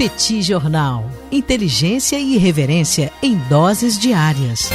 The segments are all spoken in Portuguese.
Petit Jornal. Inteligência e irreverência em doses diárias.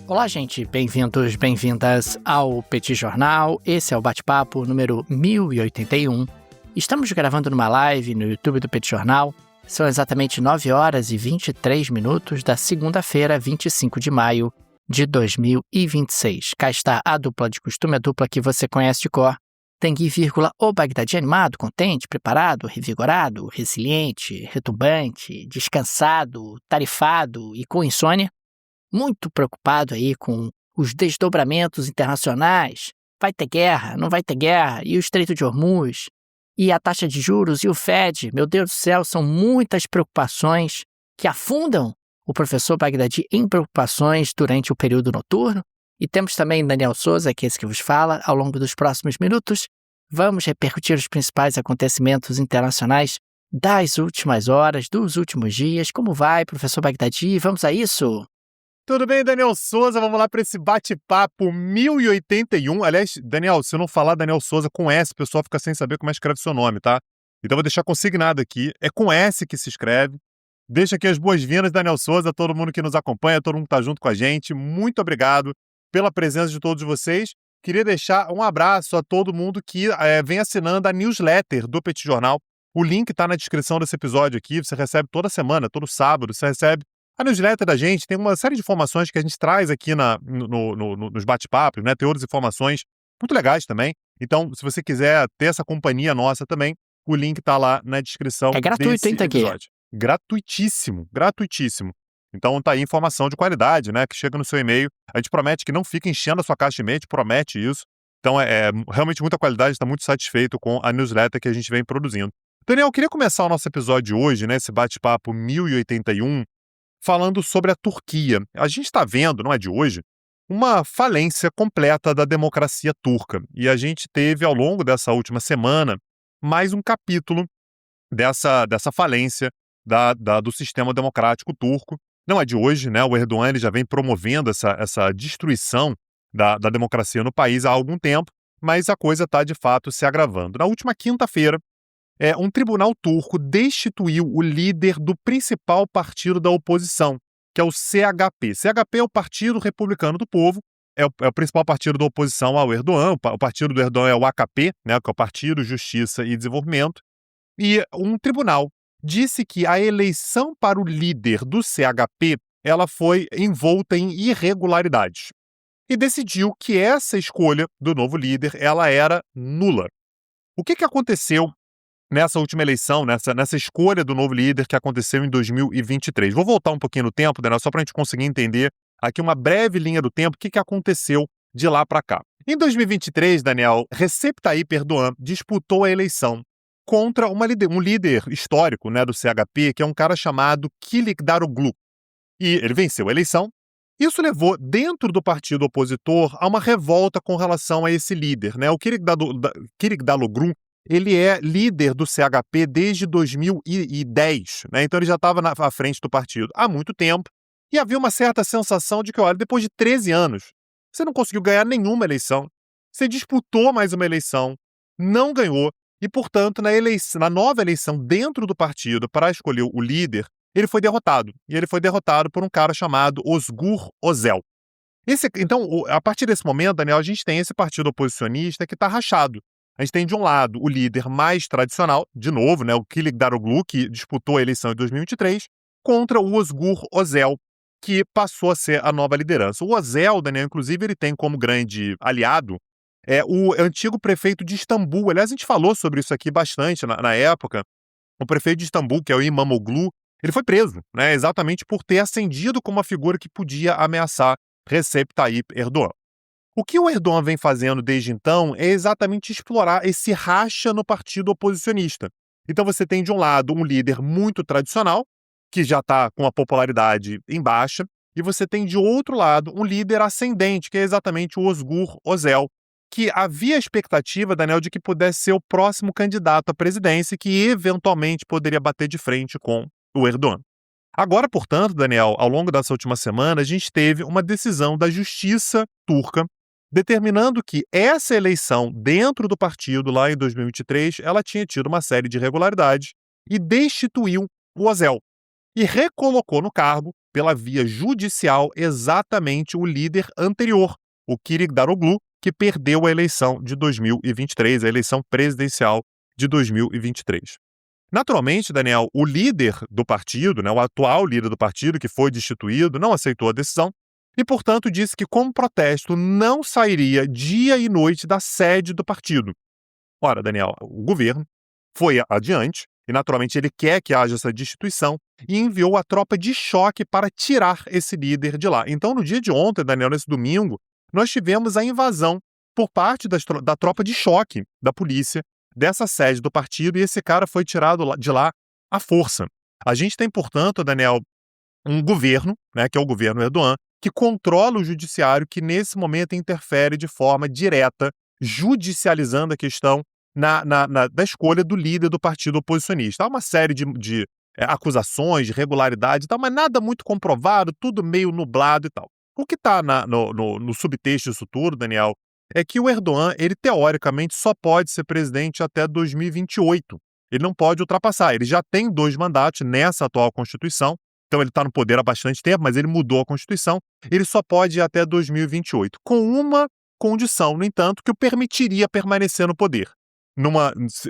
Olá, gente. Bem-vindos, bem-vindas ao Petit Jornal. Esse é o bate-papo número 1081. Estamos gravando numa live no YouTube do Petit Jornal. São exatamente 9 horas e 23 minutos da segunda-feira, 25 de maio de 2026. Cá está a dupla de costume, a dupla que você conhece de cor. Tem vírgula, o Bagdadi animado, contente, preparado, revigorado, resiliente, retumbante, descansado, tarifado e com insônia. Muito preocupado aí com os desdobramentos internacionais. Vai ter guerra, não vai ter guerra, e o Estreito de Hormuz, e a taxa de juros, e o Fed. Meu Deus do céu, são muitas preocupações que afundam o professor Bagdadi em preocupações durante o período noturno. E temos também Daniel Souza, que é esse que vos fala. Ao longo dos próximos minutos, vamos repercutir os principais acontecimentos internacionais das últimas horas, dos últimos dias. Como vai, professor Bagdadi? Vamos a isso? Tudo bem, Daniel Souza? Vamos lá para esse bate-papo 1081. Aliás, Daniel, se eu não falar Daniel Souza com S, o pessoal fica sem saber como é que escreve seu nome, tá? Então vou deixar consignado aqui. É com S que se escreve. Deixa aqui as boas-vindas, Daniel Souza, todo mundo que nos acompanha, todo mundo que está junto com a gente. Muito obrigado pela presença de todos vocês. Queria deixar um abraço a todo mundo que vem assinando a newsletter do Petit Jornal. O link está na descrição desse episódio aqui. Você recebe toda semana, todo sábado, você recebe a newsletter da gente. Tem uma série de informações que a gente traz aqui nos bate-papos, né? Tem outras informações muito legais também. Então, se você quiser ter essa companhia nossa também, o link está lá na descrição É gratuito, desse hein, Taqui? episódio. Gratuitíssimo, gratuitíssimo. Então tá aí informação de qualidade, né, que chega no seu e-mail. A gente promete que não fica enchendo a sua caixa de e-mail, a gente promete isso. Então é realmente muita qualidade, está muito satisfeito com a newsletter que a gente vem produzindo. Daniel, eu queria começar o nosso episódio de hoje, né, esse bate-papo 1081, falando sobre a Turquia. A gente está vendo, não é de hoje, uma falência completa da democracia turca. E a gente teve, ao longo dessa última semana, mais um capítulo dessa falência do sistema democrático turco. Não é de hoje, né? O Erdogan ele já vem promovendo essa destruição da democracia no país há algum tempo, mas a coisa está, de fato, se agravando. Na última quinta-feira, um tribunal turco destituiu o líder do principal partido da oposição, que é o CHP. CHP é o Partido Republicano do Povo, é o principal partido da oposição ao Erdogan. O partido do Erdogan é o AKP, né, que é o Partido Justiça e Desenvolvimento. E um tribunal disse que a eleição para o líder do CHP ela foi envolta em irregularidades e decidiu que essa escolha do novo líder ela era nula. O que aconteceu nessa última eleição, nessa escolha do novo líder que aconteceu em 2023? Vou voltar um pouquinho no tempo, Daniel, só para a gente conseguir entender aqui uma breve linha do tempo, o que aconteceu de lá para cá. Em 2023, Daniel, Recep Tayyip Erdogan disputou a eleição contra um líder histórico, né, do CHP, que é um cara chamado Kılıçdaroğlu. E ele venceu a eleição. Isso levou, dentro do partido opositor, a uma revolta com relação a esse líder, né? O Kılıçdaroğlu, ele é líder do CHP desde 2010, né? Então ele já estava à frente do partido há muito tempo. E havia uma certa sensação de que, olha, depois de 13 anos, você não conseguiu ganhar nenhuma eleição. Você disputou mais uma eleição, não ganhou. E, portanto, na nova eleição dentro do partido para escolher o líder, ele foi derrotado. E ele foi derrotado por um cara chamado Özgür Özel. Então, a partir desse momento, Daniel, a gente tem esse partido oposicionista que está rachado. A gente tem, de um lado, o líder mais tradicional, de novo, né, o Kılıçdaroğlu, que disputou a eleição em 2023, contra o Özgür Özel, que passou a ser a nova liderança. O Özel, Daniel, inclusive, ele tem como grande aliado o antigo prefeito de Istambul. Aliás, a gente falou sobre isso aqui bastante na época. O prefeito de Istambul, que é o Imamoglu, ele foi preso, né, exatamente por ter ascendido como uma figura que podia ameaçar Recep Tayyip Erdogan. O que o Erdogan vem fazendo desde então é exatamente explorar esse racha no partido oposicionista. Então você tem, de um lado, um líder muito tradicional, que já está com a popularidade em baixa, e você tem, de outro lado, um líder ascendente, que é exatamente o Özgür Özel, que havia a expectativa, Daniel, de que pudesse ser o próximo candidato à presidência que eventualmente poderia bater de frente com o Erdogan. Agora, portanto, Daniel, ao longo dessa última semana, a gente teve uma decisão da justiça turca determinando que essa eleição dentro do partido, lá em 2023, ela tinha tido uma série de irregularidades e destituiu o Özel e recolocou no cargo, pela via judicial, exatamente o líder anterior, o Kılıçdaroğlu, que perdeu a eleição de 2023, a eleição presidencial de 2023. Naturalmente, Daniel, o líder do partido, o atual líder do partido, que foi destituído, não aceitou a decisão e, portanto, disse que, como protesto, não sairia dia e noite da sede do partido. Ora, Daniel, o governo foi adiante e, naturalmente, ele quer que haja essa destituição e enviou a tropa de choque para tirar esse líder de lá. Então, no dia de ontem, Daniel, nesse domingo, nós tivemos a invasão por parte da tropa de choque da polícia dessa sede do partido e esse cara foi tirado de lá à força. A gente tem, portanto, Daniel, um governo, que é o governo Erdogan, que controla o judiciário, que nesse momento interfere de forma direta, judicializando a questão da escolha do líder do partido oposicionista. Há uma série de acusações, de irregularidades e tal, mas nada muito comprovado, tudo meio nublado e tal. O que está no subtexto disso tudo, Daniel, é que o Erdogan, ele teoricamente só pode ser presidente até 2028. Ele não pode ultrapassar. Ele já tem 2 mandatos nessa atual Constituição, então ele está no poder há bastante tempo, mas ele mudou a Constituição. Ele só pode ir até 2028, com uma condição, no entanto, que o permitiria permanecer no poder.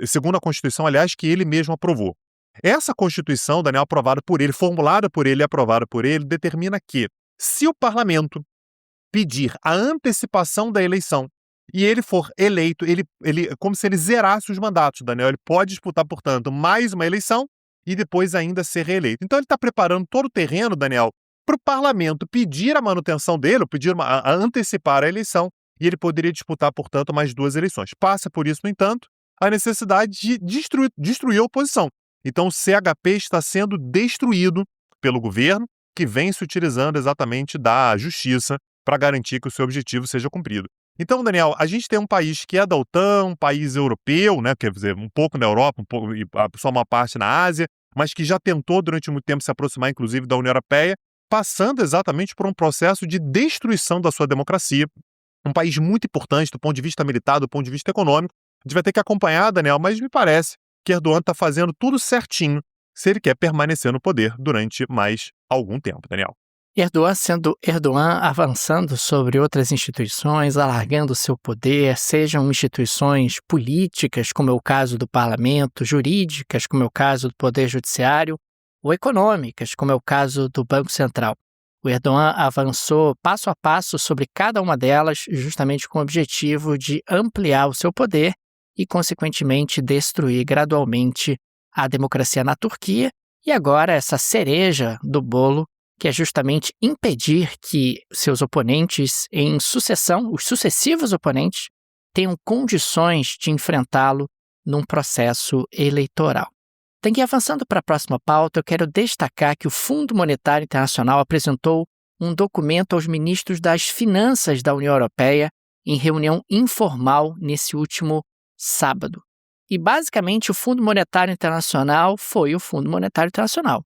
Segundo a Constituição, aliás, que ele mesmo aprovou. Essa Constituição, Daniel, aprovada por ele, formulada por ele e aprovada por ele, determina que, se o parlamento pedir a antecipação da eleição e ele for eleito, ele como se ele zerasse os mandatos, Daniel. Ele pode disputar, portanto, mais uma eleição e depois ainda ser reeleito. Então ele está preparando todo o terreno, Daniel, para o parlamento pedir a manutenção dele, ou pedir a antecipar a eleição, e ele poderia disputar, portanto, mais 2 eleições. Passa por isso, no entanto, a necessidade de destruir a oposição. Então o CHP está sendo destruído pelo governo, que vem se utilizando exatamente da justiça para garantir que o seu objetivo seja cumprido. Então, Daniel, a gente tem um país que é da OTAN, um país europeu, quer dizer, um pouco na Europa, e só uma parte na Ásia, mas que já tentou durante muito tempo se aproximar, inclusive, da União Europeia, passando exatamente por um processo de destruição da sua democracia. Um país muito importante do ponto de vista militar, do ponto de vista econômico. A gente vai ter que acompanhar, Daniel, mas me parece que Erdogan está fazendo tudo certinho se ele quer permanecer no poder durante mais algum tempo, Daniel. Erdogan sendo Erdogan, avançando sobre outras instituições, alargando seu poder, sejam instituições políticas, como é o caso do parlamento, jurídicas, como é o caso do poder judiciário, ou econômicas, como é o caso do Banco Central. O Erdogan avançou passo a passo sobre cada uma delas, justamente com o objetivo de ampliar o seu poder e, consequentemente, destruir gradualmente a democracia na Turquia. E agora essa cereja do bolo, que é justamente impedir que seus oponentes em sucessão, os sucessivos oponentes, tenham condições de enfrentá-lo num processo eleitoral. Tem que ir avançando para a próxima pauta, eu quero destacar que o Fundo Monetário Internacional apresentou um documento aos ministros das Finanças da União Europeia em reunião informal nesse último sábado. E, basicamente, o Fundo Monetário Internacional foi o Fundo Monetário Internacional.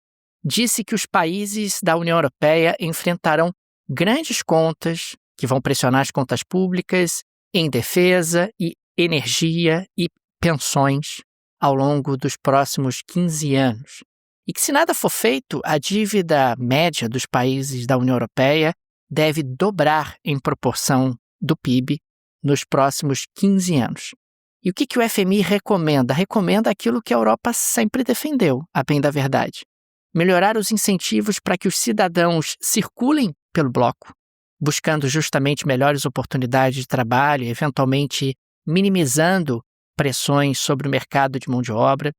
Disse que os países da União Europeia enfrentarão grandes contas que vão pressionar as contas públicas em defesa e energia e pensões ao longo dos próximos 15 anos. E que, se nada for feito, a dívida média dos países da União Europeia deve dobrar em proporção do PIB nos próximos 15 anos. E o que o FMI recomenda? Recomenda aquilo que a Europa sempre defendeu, a bem da verdade. Melhorar os incentivos para que os cidadãos circulem pelo bloco, buscando justamente melhores oportunidades de trabalho, eventualmente minimizando pressões sobre o mercado de mão de obra,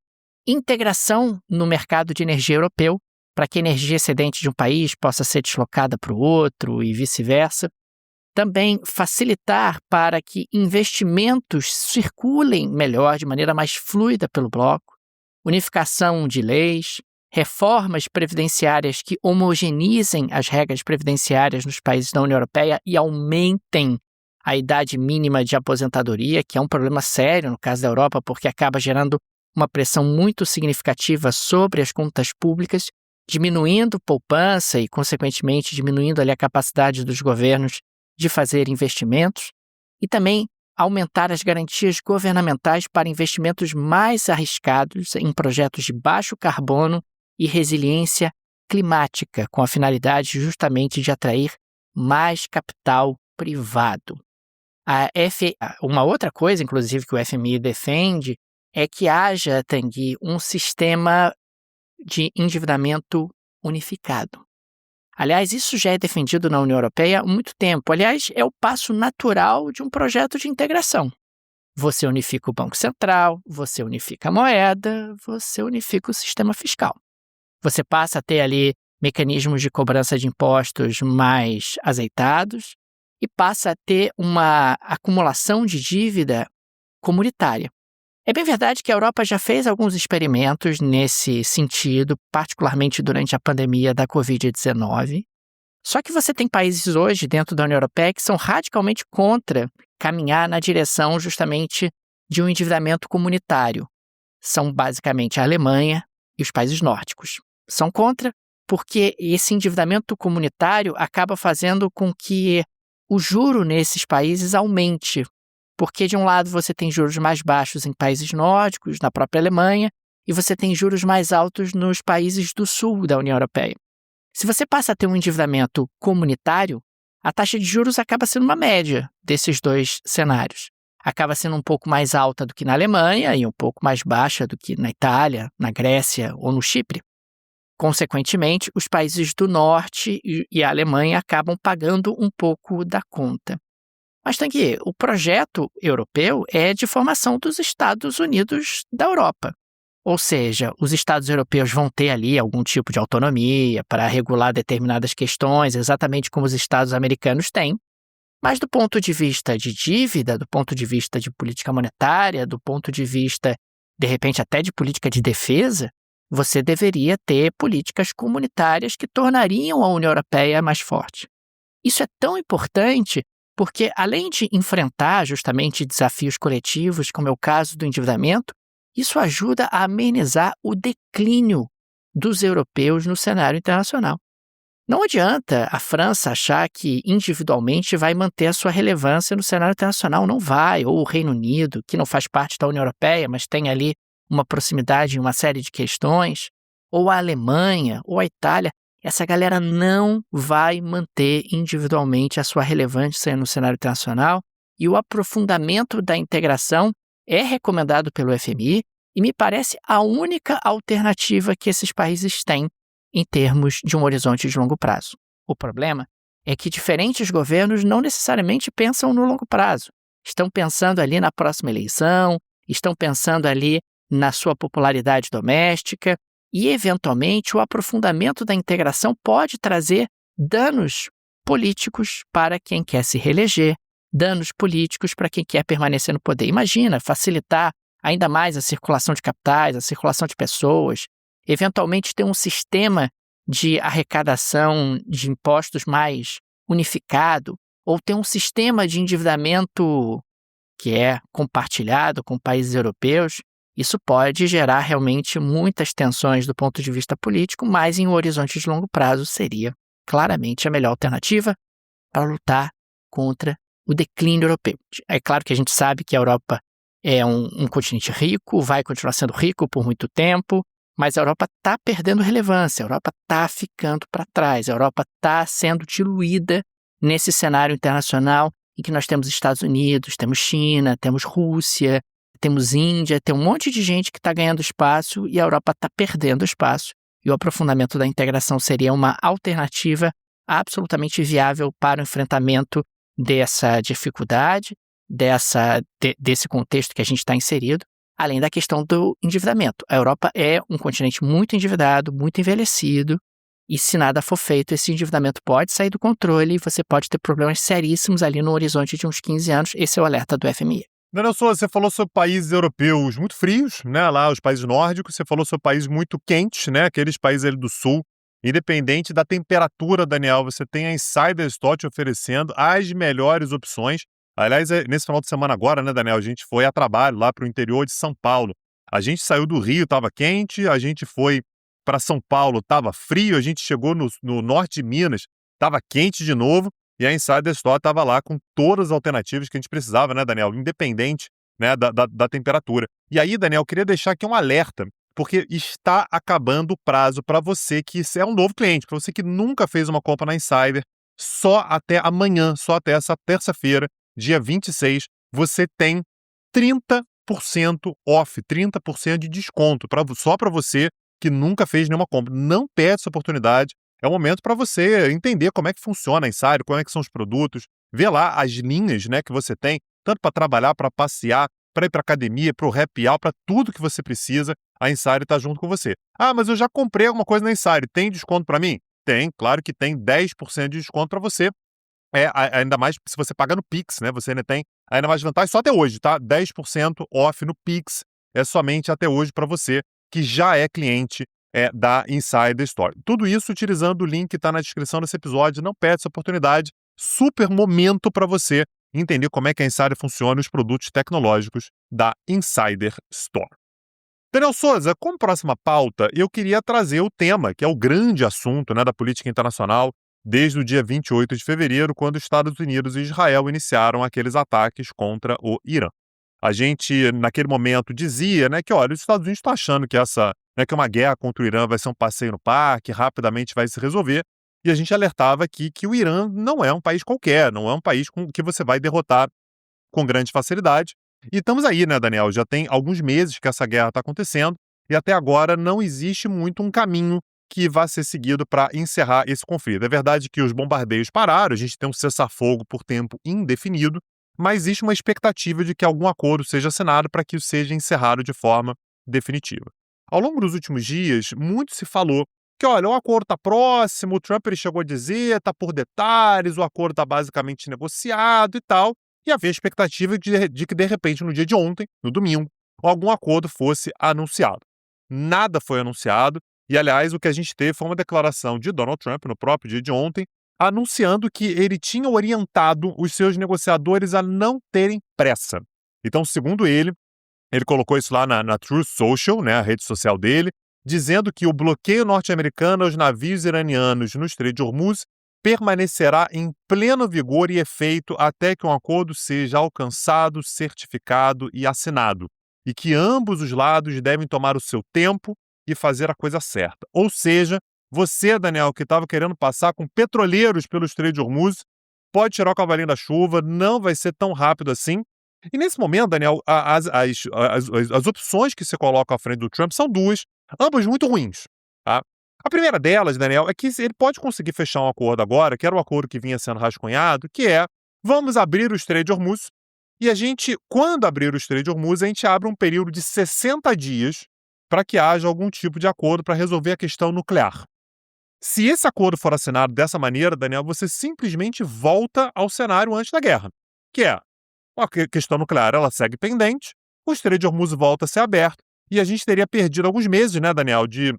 integração no mercado de energia europeu, para que a energia excedente de um país possa ser deslocada para o outro e vice-versa. Também facilitar para que investimentos circulem melhor, de maneira mais fluida pelo bloco, unificação de leis, reformas previdenciárias que homogeneizem as regras previdenciárias nos países da União Europeia e aumentem a idade mínima de aposentadoria, que é um problema sério no caso da Europa, porque acaba gerando uma pressão muito significativa sobre as contas públicas diminuindo poupança e, consequentemente, diminuindo ali a capacidade dos governos de fazer investimentos, e também aumentar as garantias governamentais para investimentos mais arriscados em projetos de baixo carbono e resiliência climática, com a finalidade justamente de atrair mais capital privado. Uma outra coisa, inclusive, que o FMI defende é que haja, Tanguy, um sistema de endividamento unificado. Aliás, isso já é defendido na União Europeia há muito tempo. Aliás, é o passo natural de um projeto de integração. Você unifica o Banco Central, você unifica a moeda, você unifica o sistema fiscal. Você passa a ter ali mecanismos de cobrança de impostos mais azeitados e passa a ter uma acumulação de dívida comunitária. É bem verdade que a Europa já fez alguns experimentos nesse sentido, particularmente durante a pandemia da Covid-19. Só que você tem países hoje dentro da União Europeia que são radicalmente contra caminhar na direção justamente de um endividamento comunitário. São basicamente a Alemanha e os países nórdicos. São contra porque esse endividamento comunitário acaba fazendo com que o juro nesses países aumente. Porque, de um lado, você tem juros mais baixos em países nórdicos, na própria Alemanha, e você tem juros mais altos nos países do sul da União Europeia. Se você passa a ter um endividamento comunitário, a taxa de juros acaba sendo uma média desses dois cenários. Acaba sendo um pouco mais alta do que na Alemanha e um pouco mais baixa do que na Itália, na Grécia ou no Chipre. Consequentemente, os países do norte e a Alemanha acabam pagando um pouco da conta. Mas, Tanguy, o projeto europeu é de formação dos Estados Unidos da Europa. Ou seja, os Estados europeus vão ter ali algum tipo de autonomia para regular determinadas questões, exatamente como os Estados americanos têm. Mas do ponto de vista de dívida, do ponto de vista de política monetária, do ponto de vista, de repente, até de política de defesa, você deveria ter políticas comunitárias que tornariam a União Europeia mais forte. Isso é tão importante porque, além de enfrentar justamente desafios coletivos, como é o caso do endividamento, isso ajuda a amenizar o declínio dos europeus no cenário internacional. Não adianta a França achar que individualmente vai manter a sua relevância no cenário internacional, não vai, ou o Reino Unido, que não faz parte da União Europeia, mas tem ali uma proximidade em uma série de questões, ou a Alemanha, ou a Itália. Essa galera não vai manter individualmente a sua relevância no cenário internacional e o aprofundamento da integração é recomendado pelo FMI e me parece a única alternativa que esses países têm em termos de um horizonte de longo prazo. O problema é que diferentes governos não necessariamente pensam no longo prazo. Estão pensando ali na próxima eleição, estão pensando ali na sua popularidade doméstica, e, eventualmente, o aprofundamento da integração pode trazer danos políticos para quem quer se reeleger, danos políticos para quem quer permanecer no poder. Imagina facilitar ainda mais a circulação de capitais, a circulação de pessoas, eventualmente ter um sistema de arrecadação de impostos mais unificado, ou ter um sistema de endividamento que é compartilhado com países europeus. Isso pode gerar realmente muitas tensões do ponto de vista político, mas em um horizonte de longo prazo seria claramente a melhor alternativa para lutar contra o declínio europeu. É claro que a gente sabe que a Europa é um continente rico, vai continuar sendo rico por muito tempo, mas a Europa está perdendo relevância, a Europa está ficando para trás, a Europa está sendo diluída nesse cenário internacional em que nós temos Estados Unidos, temos China, temos Rússia, temos Índia, tem um monte de gente que está ganhando espaço e a Europa está perdendo espaço. E o aprofundamento da integração seria uma alternativa absolutamente viável para o enfrentamento dessa dificuldade, desse contexto que a gente está inserido, além da questão do endividamento. A Europa é um continente muito endividado, muito envelhecido, e se nada for feito, esse endividamento pode sair do controle e você pode ter problemas seríssimos ali no horizonte de uns 15 anos. Esse é o alerta do FMI. Daniel Souza, você falou sobre países europeus muito frios, né? Lá os países nórdicos, você falou sobre países muito quentes, né? Aqueles países ali do sul. Independente da temperatura, Daniel, você tem a Insider Store te oferecendo as melhores opções. Aliás, nesse final de semana agora, né, Daniel, a gente foi a trabalho lá para o interior de São Paulo. A gente saiu do Rio, estava quente, a gente foi para São Paulo estava frio, a gente chegou no norte de Minas, estava quente de novo, e a Insider Store estava lá com todas as alternativas que a gente precisava, né, Daniel? Independente, né, da temperatura. E aí, Daniel, eu queria deixar aqui um alerta, porque está acabando o prazo para você que é um novo cliente, para você que nunca fez uma compra na Insider, só até amanhã, só até essa terça-feira, dia 26, você tem 30% off, 30% de desconto, só para você que nunca fez nenhuma compra. Não perde essa oportunidade. É o momento para você entender como é que funciona a Insider, como é que são os produtos, ver lá as linhas, né, que você tem, tanto para trabalhar, para passear, para ir para academia, para o happy hour, para tudo que você precisa, a Insider está junto com você. Ah, mas eu já comprei alguma coisa na Insider, tem desconto para mim? Tem, claro que tem 10% de desconto para você. Ainda mais se você paga no Pix, né? Você ainda tem ainda mais vantagem só até hoje, tá? 10% off no Pix é somente até hoje para você que já é cliente da Insider Store. Tudo isso utilizando o link que está na descrição desse episódio. Não perde essa oportunidade. Super momento para você entender como é que a Insider funciona e os produtos tecnológicos da Insider Store. Daniel Souza, como próxima pauta, eu queria trazer o tema, que é o grande assunto, né, da política internacional, desde o dia 28 de fevereiro, quando os Estados Unidos e Israel iniciaram aqueles ataques contra o Irã. A gente, naquele momento, dizia, né, que olha, os Estados Unidos estão achando que que uma guerra contra o Irã vai ser um passeio no parque, rapidamente vai se resolver, e a gente alertava aqui que o Irã não é um país qualquer, não é um país que você vai derrotar com grande facilidade. E estamos aí, né, Daniel? Já tem alguns meses que essa guerra está acontecendo e até agora não existe muito um caminho que vá ser seguido para encerrar esse conflito. É verdade que os bombardeios pararam, a gente tem um cessar-fogo por tempo indefinido, mas existe uma expectativa de que algum acordo seja assinado para que isso seja encerrado de forma definitiva. Ao longo dos últimos dias, muito se falou que, olha, o acordo está próximo, o Trump ele chegou a dizer, está por detalhes, o acordo está basicamente negociado e tal, e havia a expectativa de que, de repente, no dia de ontem, no domingo, algum acordo fosse anunciado. Nada foi anunciado, e, aliás, o que a gente teve foi uma declaração de Donald Trump, no próprio dia de ontem, anunciando que ele tinha orientado os seus negociadores a não terem pressa. Então, segundo ele colocou isso lá na Truth Social, né, a rede social dele, dizendo que o bloqueio norte-americano aos navios iranianos no Estreito de Hormuz permanecerá em pleno vigor e efeito até que um acordo seja alcançado, certificado e assinado, e que ambos os lados devem tomar o seu tempo e fazer a coisa certa. Ou seja, você, Daniel, que estava querendo passar com petroleiros pelo Estreito de Hormuz, pode tirar o cavalinho da chuva, não vai ser tão rápido assim. E nesse momento, Daniel, as opções que se colocam à frente do Trump são duas, ambas muito ruins, tá? A primeira delas, Daniel, é que ele pode conseguir fechar um acordo agora, que era o acordo que vinha sendo rascunhado, que é, vamos abrir o Estreito de Hormuz, e a gente, quando abrir o Estreito de Hormuz, a gente abre um período de 60 dias para que haja algum tipo de acordo para resolver a questão nuclear. Se esse acordo for assinado dessa maneira, Daniel, você simplesmente volta ao cenário antes da guerra, que é a questão nuclear, ela segue pendente, o Estreito de Hormuz volta a ser aberto, e a gente teria perdido alguns meses, né, Daniel, de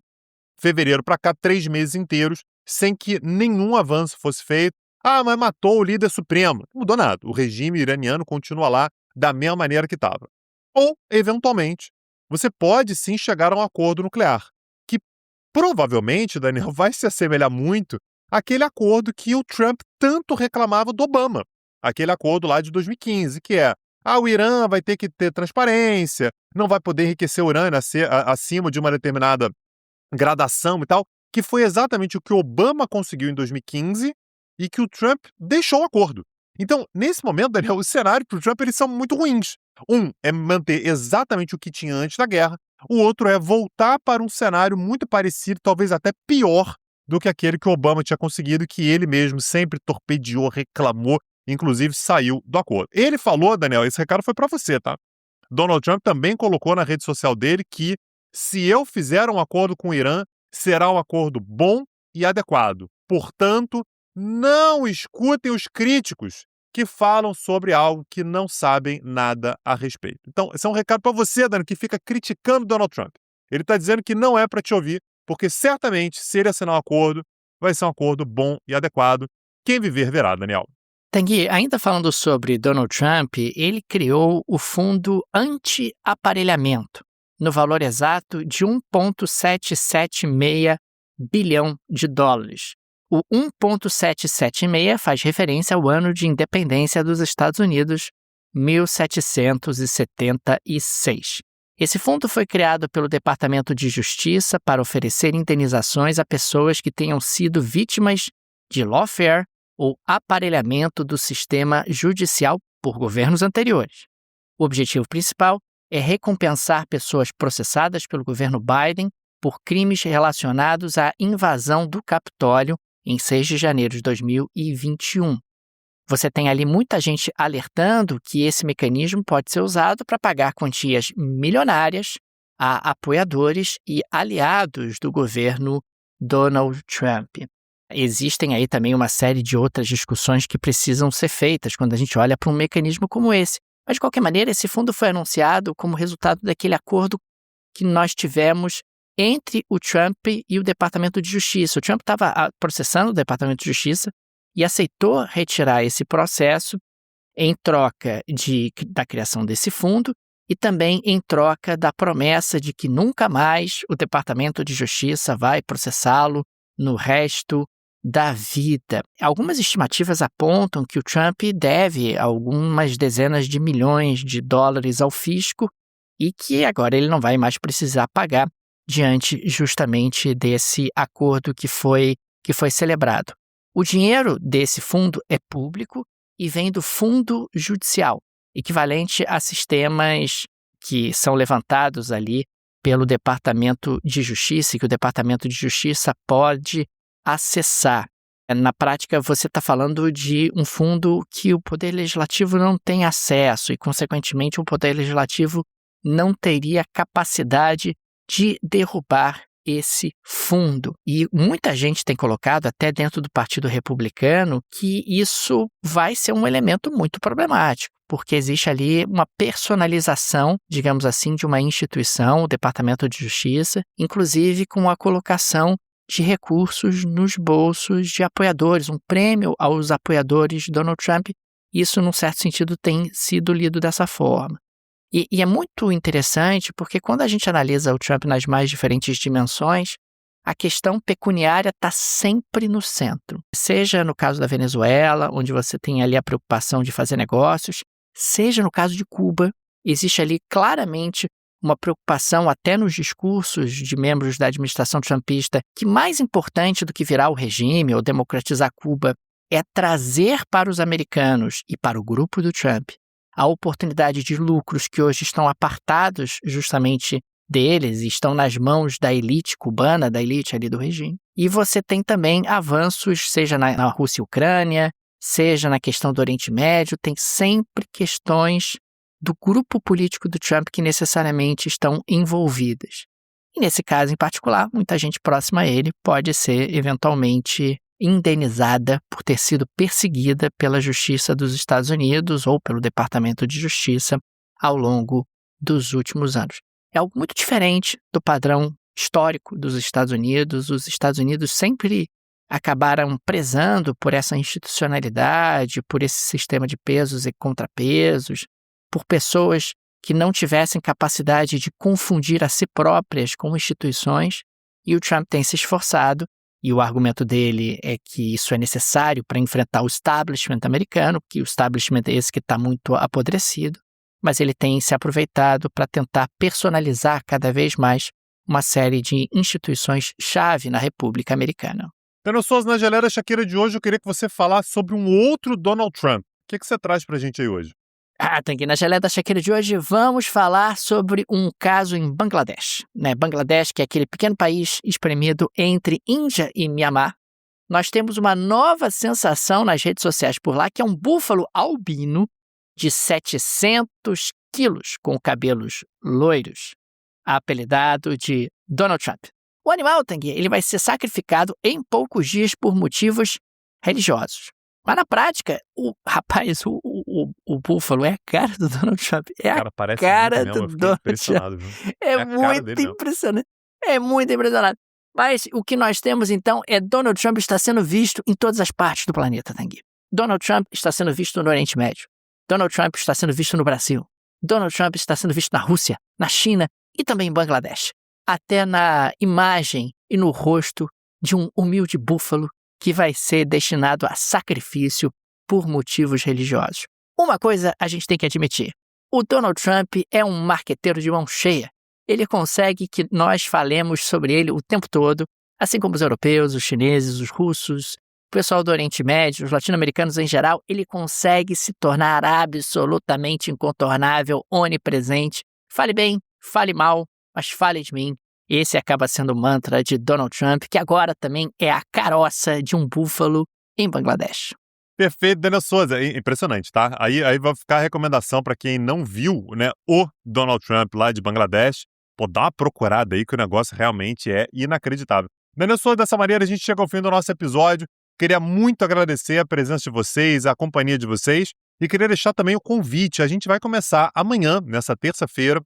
fevereiro para cá, 3 meses inteiros, sem que nenhum avanço fosse feito. Ah, mas matou o líder supremo. Não mudou nada. O regime iraniano continua lá da mesma maneira que estava. Ou, eventualmente, você pode sim chegar a um acordo nuclear, que provavelmente, Daniel, vai se assemelhar muito àquele acordo que o Trump tanto reclamava do Obama. Aquele acordo lá de 2015, que é o Irã vai ter que ter transparência, não vai poder enriquecer o urânio acima de uma determinada gradação e tal, que foi exatamente o que o Obama conseguiu em 2015 e que o Trump deixou o acordo. Então, nesse momento, Daniel, os cenários para o Trump eles são muito ruins. Um é manter exatamente o que tinha antes da guerra, o outro é voltar para um cenário muito parecido, talvez até pior do que aquele que o Obama tinha conseguido, que ele mesmo sempre torpedeou, reclamou, inclusive saiu do acordo. Ele falou, Daniel, esse recado foi para você, tá? Donald Trump também colocou na rede social dele que se eu fizer um acordo com o Irã, será um acordo bom e adequado. Portanto, não escutem os críticos que falam sobre algo que não sabem nada a respeito. Então, esse é um recado para você, Dani, que fica criticando Donald Trump. Ele está dizendo que não é para te ouvir, porque certamente, se ele assinar um acordo, vai ser um acordo bom e adequado. Quem viver verá, Daniel. Tanguy, ainda falando sobre Donald Trump, ele criou o Fundo Anti-Aparelhamento, no valor exato de 1,776 bilhão de dólares. O 1,776 faz referência ao ano de independência dos Estados Unidos, 1776. Esse fundo foi criado pelo Departamento de Justiça para oferecer indenizações a pessoas que tenham sido vítimas de lawfare ou aparelhamento do sistema judicial por governos anteriores. O objetivo principal é recompensar pessoas processadas pelo governo Biden por crimes relacionados à invasão do Capitólio em 6 de janeiro de 2021. Você tem ali muita gente alertando que esse mecanismo pode ser usado para pagar quantias milionárias a apoiadores e aliados do governo Donald Trump. Existem aí também uma série de outras discussões que precisam ser feitas quando a gente olha para um mecanismo como esse. Mas, de qualquer maneira, esse fundo foi anunciado como resultado daquele acordo que nós tivemos entre o Trump e o Departamento de Justiça. O Trump estava processando o Departamento de Justiça e aceitou retirar esse processo em troca da criação desse fundo e também em troca da promessa de que nunca mais o Departamento de Justiça vai processá-lo no resto da vida. Algumas estimativas apontam que o Trump deve algumas dezenas de milhões de dólares ao fisco e que agora ele não vai mais precisar pagar diante justamente desse acordo que foi celebrado. O dinheiro desse fundo é público e vem do Fundo Judicial, equivalente a sistemas que são levantados ali pelo Departamento de Justiça e que o Departamento de Justiça pode acessar. Na prática, você está falando de um fundo que o Poder Legislativo não tem acesso e, consequentemente, o Poder Legislativo não teria capacidade de derrubar esse fundo. E muita gente tem colocado, até dentro do Partido Republicano, que isso vai ser um elemento muito problemático, porque existe ali uma personalização, digamos assim, de uma instituição, o Departamento de Justiça, inclusive com a colocação de recursos nos bolsos de apoiadores, um prêmio aos apoiadores de Donald Trump. Isso, num certo sentido, tem sido lido dessa forma. E é muito interessante porque quando a gente analisa o Trump nas mais diferentes dimensões, a questão pecuniária está sempre no centro. Seja no caso da Venezuela, onde você tem ali a preocupação de fazer negócios, seja no caso de Cuba, existe ali claramente uma preocupação até nos discursos de membros da administração trumpista que mais importante do que virar o regime ou democratizar Cuba é trazer para os americanos e para o grupo do Trump a oportunidade de lucros que hoje estão apartados justamente deles e estão nas mãos da elite cubana, da elite ali do regime. E você tem também avanços, seja na Rússia e Ucrânia, seja na questão do Oriente Médio, tem sempre questões do grupo político do Trump que necessariamente estão envolvidas. E nesse caso em particular, muita gente próxima a ele pode ser eventualmente indenizada por ter sido perseguida pela Justiça dos Estados Unidos ou pelo Departamento de Justiça ao longo dos últimos anos. É algo muito diferente do padrão histórico dos Estados Unidos. Os Estados Unidos sempre acabaram prezando por essa institucionalidade, por esse sistema de pesos e contrapesos, por pessoas que não tivessem capacidade de confundir a si próprias com instituições, e o Trump tem se esforçado, e o argumento dele é que isso é necessário para enfrentar o establishment americano, que o establishment é esse que está muito apodrecido, mas ele tem se aproveitado para tentar personalizar cada vez mais uma série de instituições-chave na República Americana. Tendo Souza, na Geleia da Shakira de hoje, eu queria que você falasse sobre um outro Donald Trump. O que você traz para a gente aí hoje? Tanguy, na Geleia da Shakira de hoje vamos falar sobre um caso em Bangladesh. Bangladesh, que é aquele pequeno país espremido entre Índia e Mianmar. Nós temos uma nova sensação nas redes sociais por lá, que é um búfalo albino de 700 quilos, com cabelos loiros, apelidado de Donald Trump. O animal, Tanguy, ele vai ser sacrificado em poucos dias por motivos religiosos. Mas na prática, o búfalo é a cara do Donald Trump. É a cara do Donald Trump. É muito impressionante. É muito impressionante. Mas o que nós temos, então, é Donald Trump está sendo visto em todas as partes do planeta, Tanguy. Donald Trump está sendo visto no Oriente Médio. Donald Trump está sendo visto no Brasil. Donald Trump está sendo visto na Rússia, na China e também em Bangladesh, até na imagem e no rosto de um humilde búfalo que vai ser destinado a sacrifício por motivos religiosos. Uma coisa a gente tem que admitir, o Donald Trump é um marqueteiro de mão cheia. Ele consegue que nós falemos sobre ele o tempo todo, assim como os europeus, os chineses, os russos, o pessoal do Oriente Médio, os latino-americanos em geral. Ele consegue se tornar absolutamente incontornável, onipresente. Fale bem, fale mal, mas fale de mim. Esse acaba sendo o mantra de Donald Trump, que agora também é a caroça de um búfalo em Bangladesh. Perfeito, Daniel Souza. Impressionante, tá? Aí vai ficar a recomendação para quem não viu, né, o Donald Trump lá de Bangladesh. Pô, dá uma procurada aí que o negócio realmente é inacreditável. Daniel Souza, dessa maneira a gente chega ao fim do nosso episódio. Queria muito agradecer a presença de vocês, a companhia de vocês, e queria deixar também o convite. A gente vai começar amanhã, nessa terça-feira,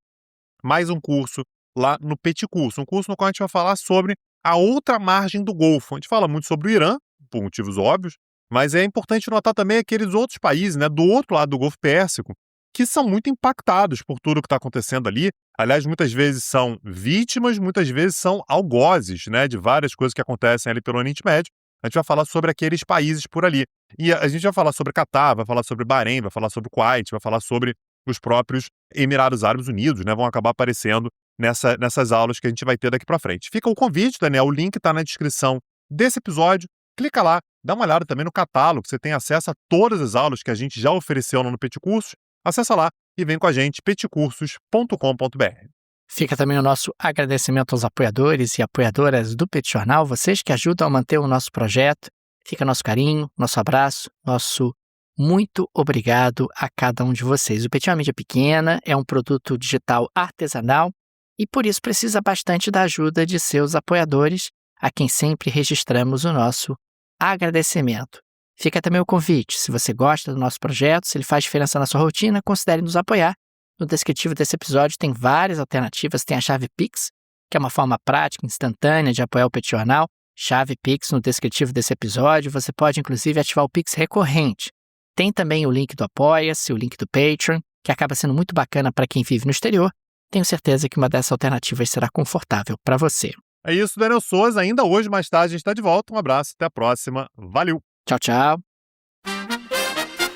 mais um curso lá no Petit Curso, um curso no qual a gente vai falar sobre a outra margem do Golfo. A gente fala muito sobre o Irã, por motivos óbvios, mas é importante notar também aqueles outros países, né, do outro lado do Golfo Pérsico, que são muito impactados por tudo que está acontecendo ali. Aliás, muitas vezes são vítimas, muitas vezes são algozes, né, de várias coisas que acontecem ali pelo Oriente Médio. A gente vai falar sobre aqueles países por ali. E a gente vai falar sobre Catar, vai falar sobre Bahrein, vai falar sobre Kuwait, vai falar sobre os próprios Emirados Árabes Unidos, né, vão acabar aparecendo nessas aulas que a gente vai ter daqui para frente. Fica o convite, Daniel, o link está na descrição desse episódio. Clica lá, dá uma olhada também no catálogo, você tem acesso a todas as aulas que a gente já ofereceu no Petit Cursos. Acessa lá e vem com a gente, petcursos.com.br. Fica também o nosso agradecimento aos apoiadores e apoiadoras do Petit Jornal, vocês que ajudam a manter o nosso projeto. Fica nosso carinho, nosso abraço, nosso muito obrigado a cada um de vocês. O Petit é uma mídia pequena, é um produto digital artesanal e por isso precisa bastante da ajuda de seus apoiadores, a quem sempre registramos o nosso agradecimento. Fica também o convite, se você gosta do nosso projeto, se ele faz diferença na sua rotina, considere nos apoiar. No descritivo desse episódio tem várias alternativas, tem a chave Pix, que é uma forma prática, instantânea de apoiar o Petit Jornal. Chave Pix no descritivo desse episódio, você pode inclusive ativar o Pix recorrente. Tem também o link do Apoia-se, o link do Patreon, que acaba sendo muito bacana para quem vive no exterior. Tenho certeza que uma dessas alternativas será confortável para você. É isso, Daniel Souza. Ainda hoje, mais tarde, a gente está de volta. Um abraço, até a próxima. Valeu! Tchau, tchau.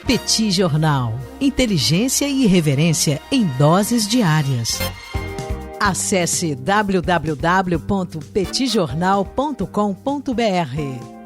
Petit Jornal. Inteligência e irreverência em doses diárias. Acesse www.petitjornal.com.br.